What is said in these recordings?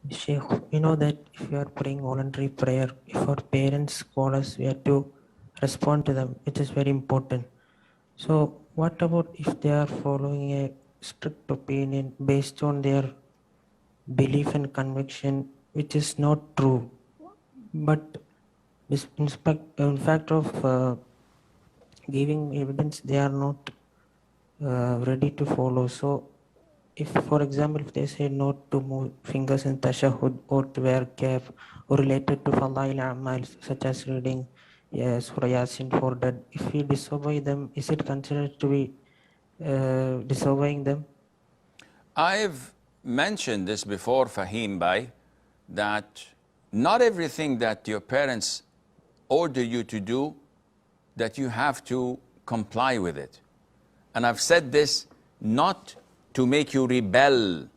Sheikh, we know that if we are praying voluntary prayer, if our parents call us, we have to respond to them, which is very important. So, what about if they are following a strict opinion based on their belief and conviction, which is not true, but in fact of giving evidence, they are not ready to follow. So, if, for example, if they say not to move fingers in tashahud or to wear cap or related to fadail amal such as reading Surah Yasin for dead, if we disobey them, is it considered to be disobeying them? I've mentioned this before, Fahim Bhai, that not everything that your parents order you to do, that you have to comply with it. And I've said this not to make you rebel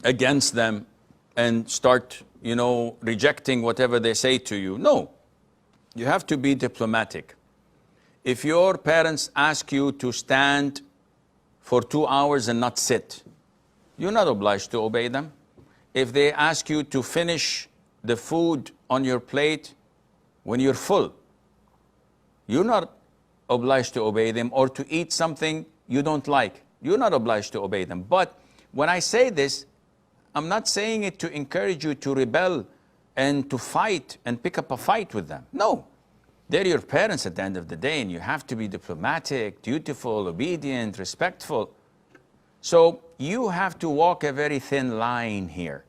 against them and start, rejecting whatever they say to you. No, you have to be diplomatic. If your parents ask you to stand for 2 hours and not sit, you're not obliged to obey them. If they ask you to finish the food on your plate when you're full, you're not obliged to obey them, or to eat something you don't like. You're not obliged to obey them. But when I say this, I'm not saying it to encourage you to rebel and to fight and pick up a fight with them. No, they're your parents at the end of the day, and you have to be diplomatic, dutiful, obedient, respectful. So you have to walk a very thin line here.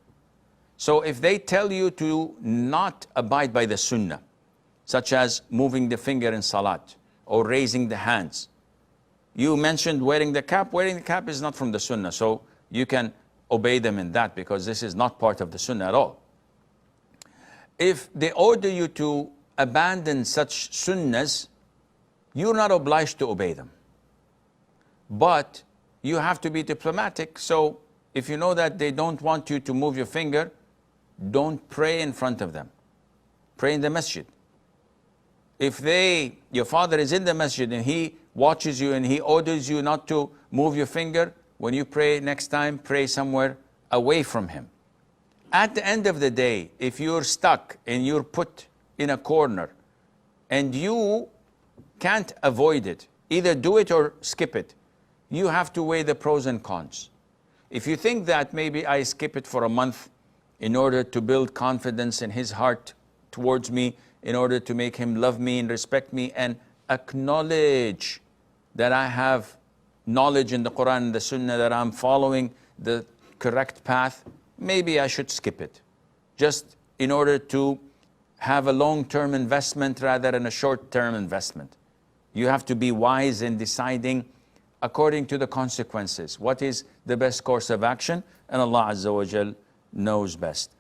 So if they tell you to not abide by the sunnah, such as moving the finger in salat or raising the hands, you mentioned wearing the cap. Wearing the cap is not from the sunnah, so you can obey them in that, because this is not part of the sunnah at all. If they order you to abandon such sunnahs, you're not obliged to obey them. But you have to be diplomatic. So if you know that they don't want you to move your finger, don't pray in front of them. Pray in the masjid. If your father is in the masjid and he watches you and he orders you not to move your finger, when you pray next time, pray somewhere away from him. At the end of the day, if you're stuck and you're put in a corner and you can't avoid it, either do it or skip it, you have to weigh the pros and cons. If you think that maybe I skip it for a month in order to build confidence in his heart towards me, in order to make him love me and respect me and acknowledge that I have knowledge in the Quran and the Sunnah, that I'm following the correct path, maybe I should skip it, just in order to have a long-term investment rather than a short-term investment. You have to be wise in deciding according to the consequences what is the best course of action, and Allah Azza wa Jal knows best.